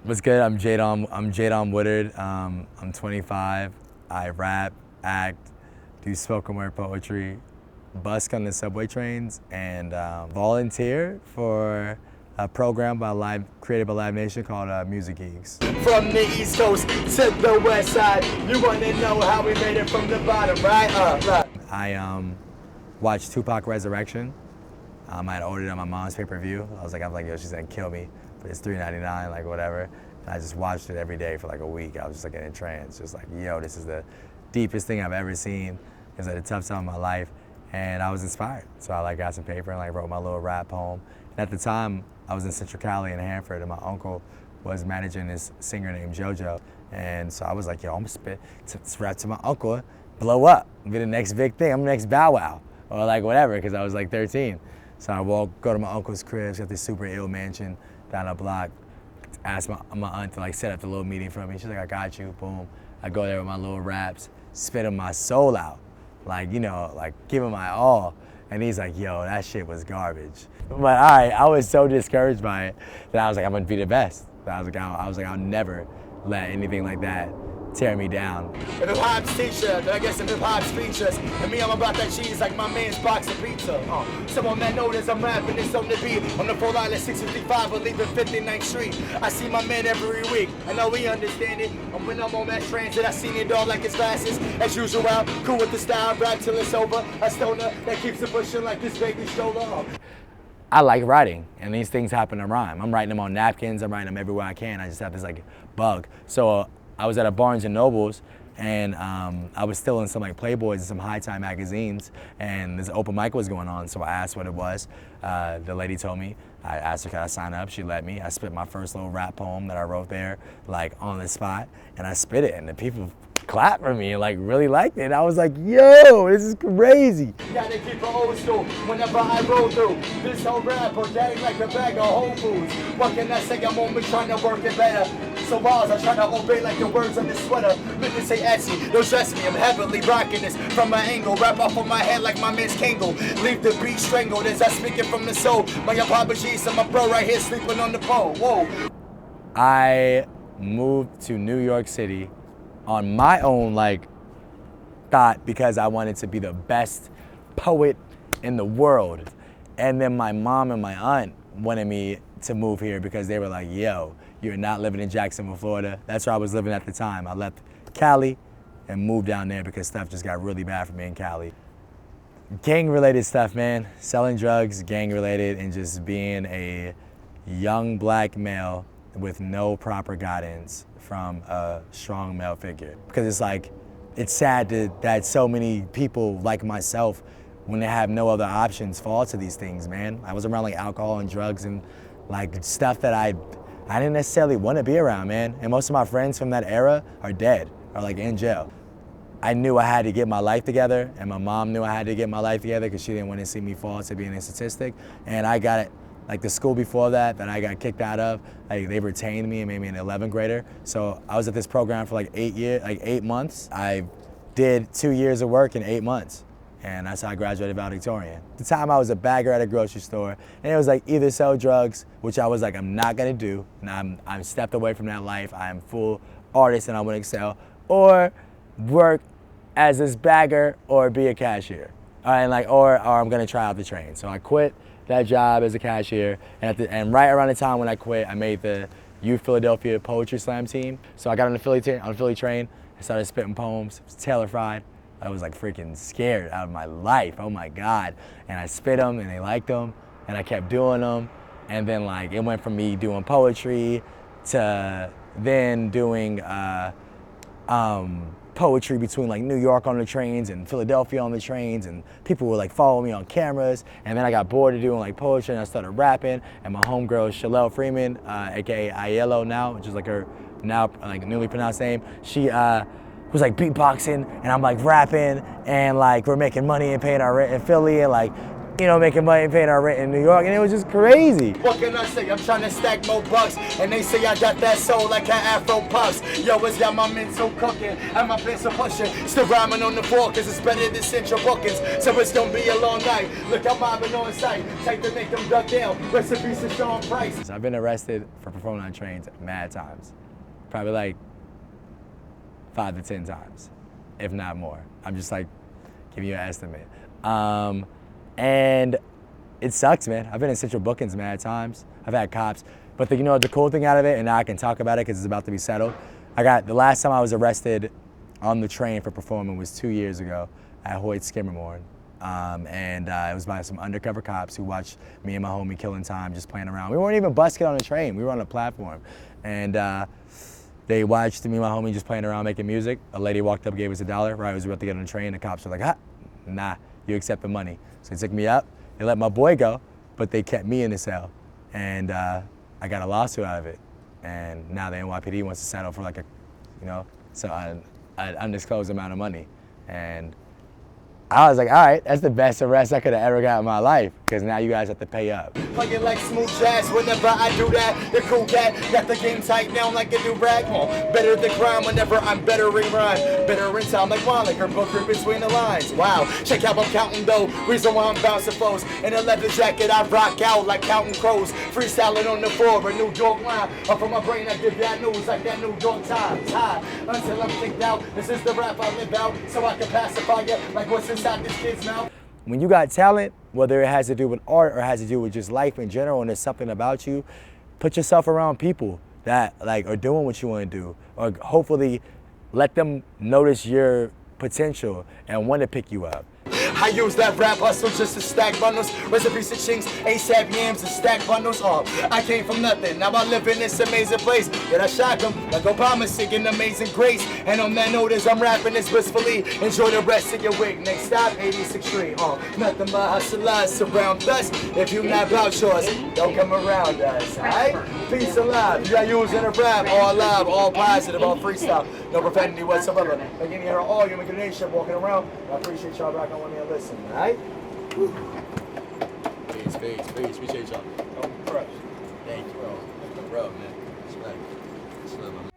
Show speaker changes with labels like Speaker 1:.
Speaker 1: What's good? I'm Jadon Woodard. I'm 25. I rap, act, do spoken word poetry, busk on the subway trains, and volunteer for a program created by Live Nation called Music Geeks.
Speaker 2: From the East Coast to the West Side, you want to know how we made it from the bottom, right?
Speaker 1: I watched Tupac Resurrection. I had ordered it on my mom's pay-per-view. I was like, yo, she's gonna kill me, but it's $3.99, like whatever. And I just watched it every day for like a week. I was just like in a trance, just like, yo, this is the deepest thing I've ever seen. It was at a tough time in my life, and I was inspired. So I got some paper and wrote my little rap poem. And at the time, I was in Central Cali in Hanford, and my uncle was managing this singer named JoJo. And so I was like, yo, I'm gonna spit rap to my uncle, blow up, be the next big thing. I'm the next Bow Wow, or like whatever, because I was like 13. So I go to my uncle's crib, he's got this super ill mansion down the block, ask my aunt to set up the little meeting for me. She's like, I got you, boom. I go there with my little raps, spitting my soul out, giving my all. And he's like, yo, that shit was garbage. But I was so discouraged by it that I was like, I'm gonna be the best. I was like, I'll never let anything like that tear me down.
Speaker 2: If hip hop's teacher, then I guess if hip hop's features. And me, I'm about that cheese like my man's box of pizza. Someone that knows I'm rapping this on the beat. On the 4 island 655, or leaving 59th Street. I see my man every week. I know we understand it. When I'm on mass transit, I seen it all like it's glasses. As usual, cool with the style, rap till it's over. A stoner that keeps it pushing like this baby stroller.
Speaker 1: I like writing, and these things happen to rhyme. I'm writing them on napkins, I'm writing them everywhere I can. I just have this bug. So I was at a Barnes and Nobles, and I was still in some Playboys and some high time magazines, and this open mic was going on, so I asked what it was. The lady told me. I asked her, could I sign up? She let me. I spit my first little rap poem that I wrote there, on the spot, and I spit it, and the people clapped for me and really liked it. I was like, yo, this is crazy.
Speaker 2: Gotta keep it old school whenever I roll through this whole rap or gang like a bag of Whole Foods. What can I say? I'm only trying to work it better. So bars, I try to obey like the words on this sweater. Written say Etsy, don't stress me, I'm heavily rocking this from my angle. Wrap off on my head like my man's Kangle. Leave the beat strangled as I speak it from the soul. My apologies, I'm my bro right here sleeping on the pole. Whoa.
Speaker 1: I moved to New York City on my own thought because I wanted to be the best poet in the world. And then my mom and my aunt wanted me to move here because they were like, yo, you're not living in Jacksonville, Florida. That's where I was living at the time. I left Cali and moved down there because stuff just got really bad for me in Cali. Gang-related stuff, man. Selling drugs, gang-related, and just being a young black male with no proper guidance from a strong male figure. Because it's sad that so many people like myself, when they have no other options, fall to these things, man. I was around alcohol and drugs and stuff that I didn't necessarily want to be around, man. And most of my friends from that era are dead, or in jail. I knew I had to get my life together, and my mom knew I had to get my life together because she didn't want to see me fall to being a statistic. And I got it. The school before that I got kicked out of, they retained me and made me an 11th grader. So I was at this program for 8 months. I did 2 years of work in 8 months. And that's how I graduated valedictorian. At the time I was a bagger at a grocery store, and it was either sell drugs, which I was I'm not gonna do, and I'm stepped away from that life. I am full artist and I wanna excel, or work as this bagger or be a cashier. Or I'm gonna try out the train. So I quit that job as a cashier, and right around the time when I quit, I made the Youth Philadelphia Poetry Slam team. So I got on the Philly train, I started spitting poems. It was Taylor-fried. I was freaking scared out of my life, oh my God. And I spit them and they liked them, and I kept doing them. And then it went from me doing poetry to then doing poetry between New York on the trains and Philadelphia on the trains, and people would following me on cameras. And then I got bored of doing poetry and I started rapping. And my homegirl Shalelle Freeman, aka Aiello now, which is her now newly pronounced name, she was beatboxing and I'm rapping, and we're making money and paying our rent in Philly, and making money, paying our rent in New York, and it was just crazy.
Speaker 2: What can I say? I'm trying to stack more bucks, and they say I got that soul like an Afro puffs. Yo, it's got my mental cooking, and my pencil pushing. Still rhyming on the floor, cause it's better than central bookings. So it's gonna be a long night. Look, I'm mobbing on sight. Take to make them duck down. Recipes to Sean Price.
Speaker 1: I've been arrested for performing on trains mad times. Probably like 5 to 10 times, if not more. I'm just like giving you an estimate. And it sucks, man. I've been in central bookings mad times. I've had cops. But the cool thing out of it, and now I can talk about it because it's about to be settled. The last time I was arrested on the train for performing was 2 years ago at Hoyt Skimmermorn. It was by some undercover cops who watched me and my homie killing time, just playing around. We weren't even busking on the train. We were on a platform. And they watched me and my homie just playing around making music. A lady walked up, gave us $1. Right, I was about to get on the train. The cops were like, nah, you accept the money. So they took me up. They let my boy go, but they kept me in the cell. And I got a lawsuit out of it. And now the NYPD wants to settle for like an undisclosed amount of money. And I was like, all right, that's the best arrest I could have ever got in my life, because now you guys have to pay up.
Speaker 2: Playing like smooth jazz whenever I do that. The cool cat got the game tight down like a new rag. Better than crime whenever I'm better in rhyme. Better in time like wine, like her booker between the lines. Wow, check out I'm counting though. Reason why I'm bouncing foes. In a leather jacket I rock out like counting crows. Freestyling on the floor, a New York line. Up from my brain I give that news like that New York Times. High until I'm kicked out. This is the rap I live out, so I can pacify you like what's inside this kid's mouth.
Speaker 1: When you got talent, whether it has to do with art or has to do with just life in general, and there's something about you, put yourself around people that are doing what you want to do, or hopefully let them notice your potential and want to pick you up.
Speaker 2: I use that rap hustle just to stack bundles. Recipes to chinks, ASAP yams and stack bundles. I came from nothing, now I live in this amazing place. Yet I shock them like Obama singing Amazing Grace. And on that note, as I'm rapping this blissfully, enjoy the rest of your week. Next stop, 86th Street. Nothing but hustlers surround us. If you not about yours, don't come around us. Alright? Peace and love. You got using a rap, all love, all positive, all freestyle. No profanity whatsoever. Like in here, all human nation walking around. I appreciate y'all rocking with me and listening, alright? Peace. Appreciate y'all. Thank you, bro. Bro, man. Respect.